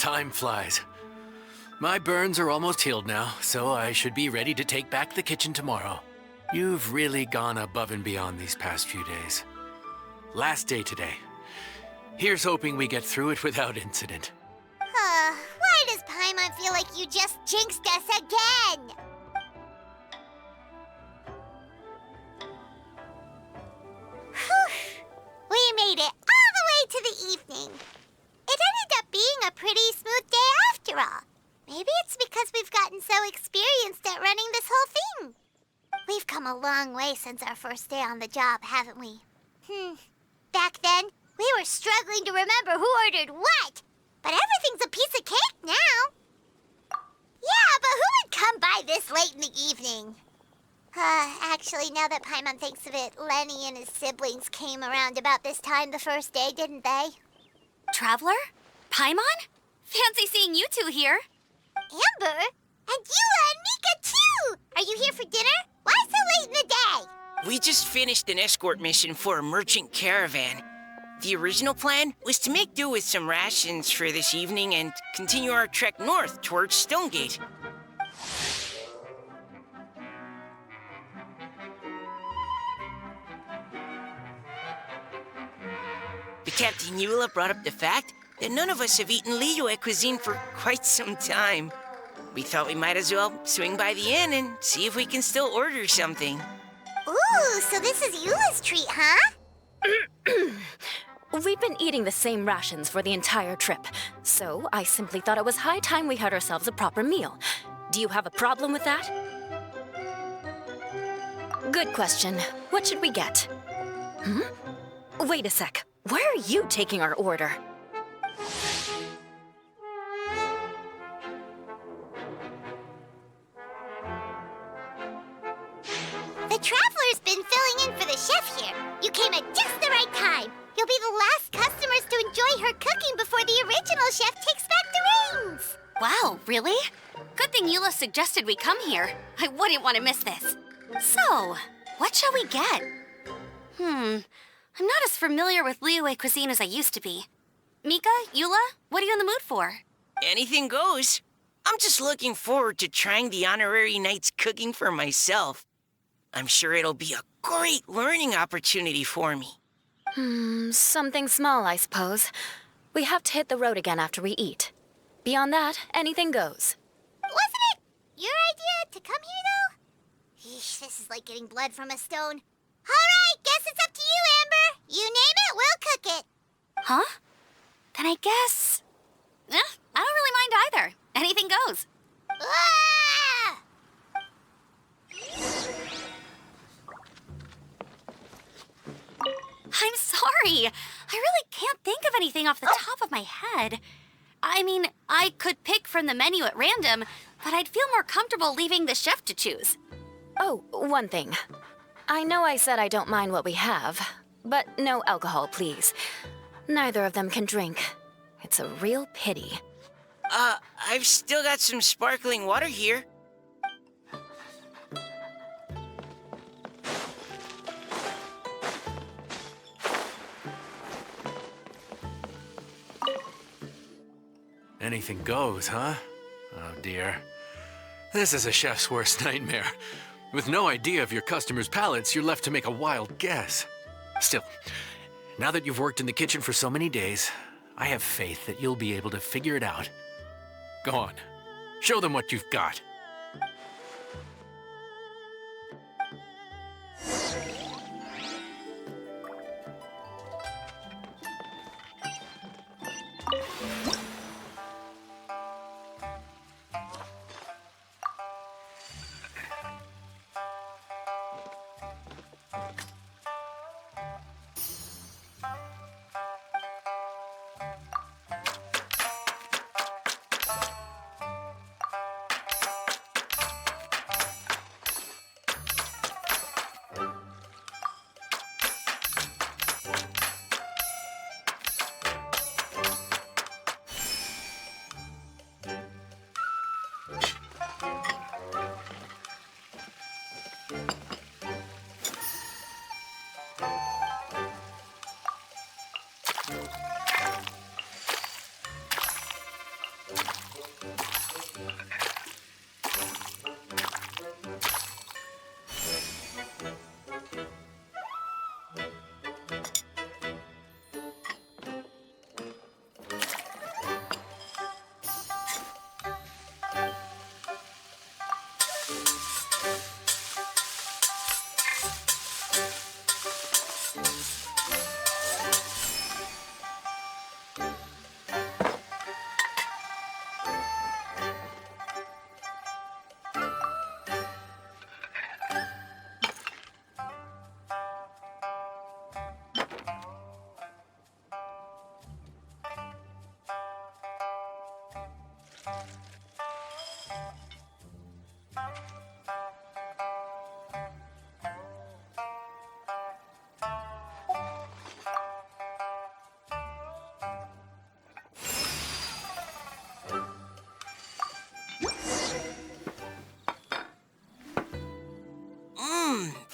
Time flies. My burns are almost healed now, so I should be ready to take back the kitchen tomorrow. You've really gone above and beyond these past few days. Last day today. Here's hoping we get through it without incident. Why does Paimon feel like you just jinxed us again? Whew. We made it all the way to the evening. It ended up being a pretty smooth day after all. Maybe it's because we've gotten so experienced at running this whole thing. We've come a long way since our first day on the job, haven't we? Back then, we were struggling to remember who ordered what. But everything's a piece of cake now. Yeah, but who would come by this late in the evening? Actually, now that Paimon thinks of it, Lenny and his siblings came around about this time the first day, didn't they? Traveler? Paimon? Fancy seeing you two here. Amber? And Eula and Mika, too! Are you here for dinner? Why so late in the day? We just finished an escort mission for a merchant caravan. The original plan was to make do with some rations for this evening and continue our trek north towards Stonegate. But Captain Eula brought up the fact that none of us have eaten Liyue cuisine for quite some time. We thought we might as well swing by the inn and see if we can still order something. Ooh, so this is Eula's treat, huh? We've been eating the same rations for the entire trip, so I simply thought it was high time we had ourselves a proper meal. Do you have a problem with that? Good question. What should we get? Wait a sec. Where are you taking our order? The Traveler's been filling in for the chef here. You came at just the right time. You'll be the last customers to enjoy her cooking before the original chef takes back the reins. Wow, really? Good thing Eula suggested we come here. I wouldn't want to miss this. So, what shall we get? I'm not as familiar with Liyue cuisine as I used to be. Mika, Eula, what are you in the mood for? Anything goes. I'm just looking forward to trying the honorary knight's cooking for myself. I'm sure it'll be a great learning opportunity for me. Something small, I suppose. We have to hit the road again after we eat. Beyond that, anything goes. Wasn't it your idea to come here, though? Eesh, this is like getting blood from a stone. All right, guess it's up to you, Amber. You name it, we'll cook it. Huh? Then I guess... I don't really mind either. Anything goes. Ah! I'm sorry. I really can't think of anything off the top of my head. I mean, I could pick from the menu at random, but I'd feel more comfortable leaving the chef to choose. Oh, one thing. I know I said I don't mind what we have, but no alcohol, please. Neither of them can drink. It's a real pity. I've still got some sparkling water here. Anything goes, huh? Oh dear. This is a chef's worst nightmare. With no idea of your customers' palates, you're left to make a wild guess. Still, now that you've worked in the kitchen for so many days, I have faith that you'll be able to figure it out. Go on. Show them what you've got.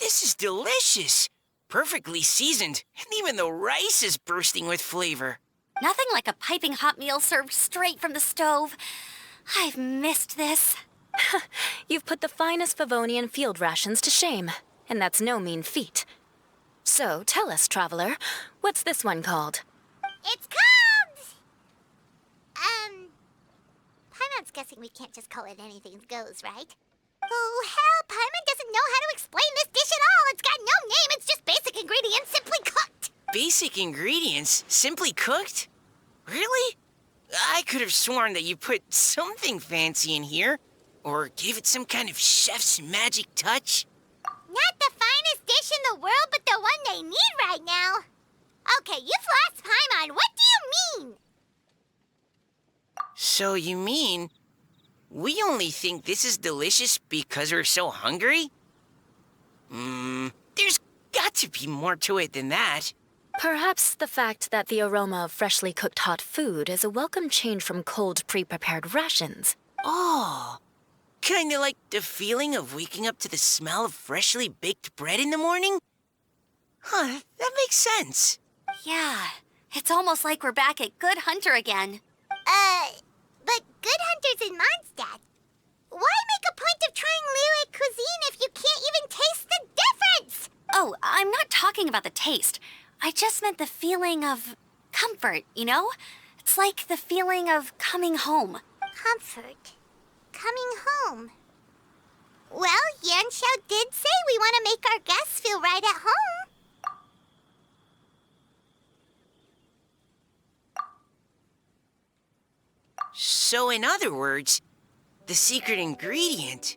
This is delicious. Perfectly seasoned, and even the rice is bursting with flavor. Nothing like a piping hot meal served straight from the stove. I've missed this. You've put the finest Favonian field rations to shame, and that's no mean feat. So, tell us, traveler, what's this one called? It's called... Paimon's guessing we can't just call it anything goes, right? Oh, hell, Paimon doesn't know how to explain this dish at all. It's got no name, it's just basic ingredients simply cooked. Basic ingredients? Simply cooked? Really? I could have sworn that you put something fancy in here, or gave it some kind of chef's magic touch. Not the finest dish in the world, but the one they need right now. Okay, you've lost Paimon. What do you mean? So you mean we only think this is delicious because we're so hungry? There's got to be more to it than that. Perhaps the fact that the aroma of freshly cooked hot food is a welcome change from cold, pre-prepared rations. Oh, kinda like the feeling of waking up to the smell of freshly baked bread in the morning? Huh, that makes sense. Yeah, it's almost like we're back at Good Hunter again. But Good Hunter's in Mondstadt. Why make a point of trying Liyue cuisine if you can't even taste the difference? Oh, I'm not talking about the taste. I just meant the feeling of comfort, you know? It's like the feeling of coming home. Comfort. Coming home. Well, Yanxiao did say we want to make our guests feel right at home. So in other words, the secret ingredient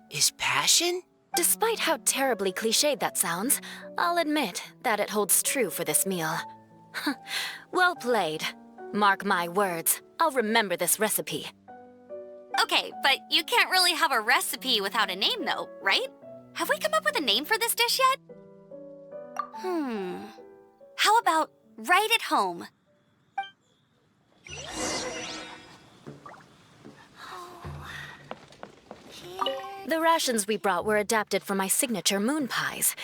is passion? Despite how terribly cliched that sounds, I'll admit that it holds true for this meal. Well played. Mark my words, I'll remember this recipe. Okay, but you can't really have a recipe without a name, though, right? Have we come up with a name for this dish yet? How about Right at Home? The rations we brought were adapted for my signature moon pies.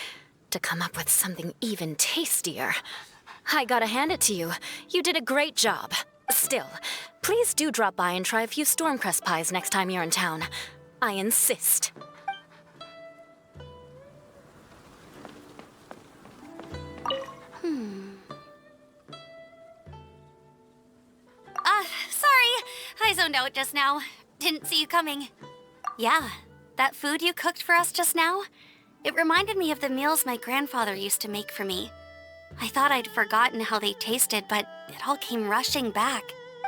To come up with something even tastier. I gotta hand it to you. You did a great job. Still, please do drop by and try a few Stormcrest pies next time you're in town. I insist. Sorry. I zoned out just now. Didn't see you coming. Yeah, that food you cooked for us just now, it reminded me of the meals my grandfather used to make for me. I thought I'd forgotten how they tasted, but it all came rushing back.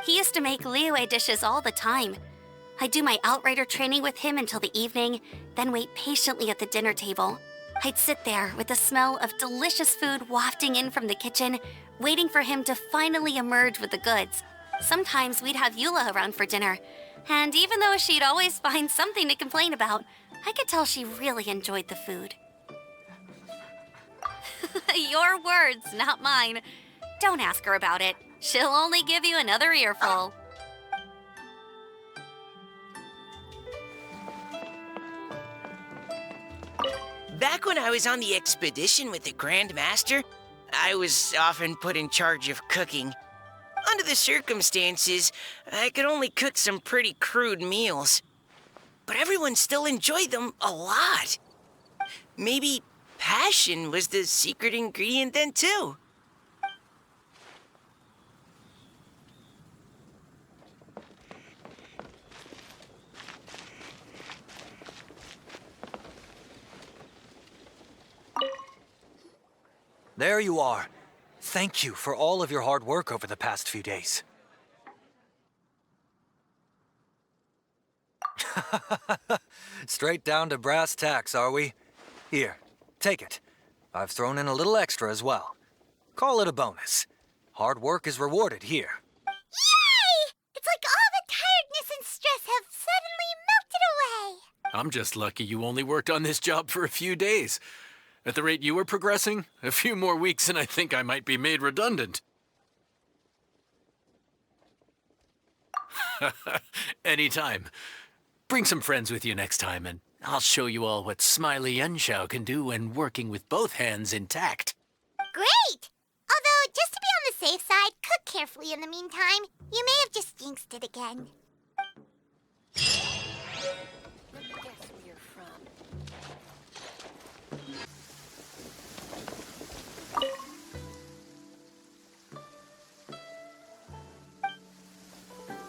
He used to make Liyue dishes all the time. I'd do my outrider training with him until the evening, then wait patiently at the dinner table. I'd sit there with the smell of delicious food wafting in from the kitchen, waiting for him to finally emerge with the goods. Sometimes we'd have Eula around for dinner, and even though she'd always find something to complain about, I could tell she really enjoyed the food. Your words, not mine. Don't ask her about it. She'll only give you another earful. Back when I was on the expedition with the Grand Master, I was often put in charge of cooking. Under the circumstances, I could only cook some pretty crude meals. But everyone still enjoyed them a lot. Maybe passion was the secret ingredient then, too. There you are. Thank you for all of your hard work over the past few days. Straight down to brass tacks, are we? Here, take it. I've thrown in a little extra as well. Call it a bonus. Hard work is rewarded here. Yay! It's like all the tiredness and I'm just lucky you only worked on this job for a few days. At the rate you were progressing, a few more weeks and I think I might be made redundant. Anytime. Bring some friends with you next time, and I'll show you all what Smiley Yanxiao can do when working with both hands intact. Great! Although, just to be on the safe side, cook carefully in the meantime. You may have just jinxed it again.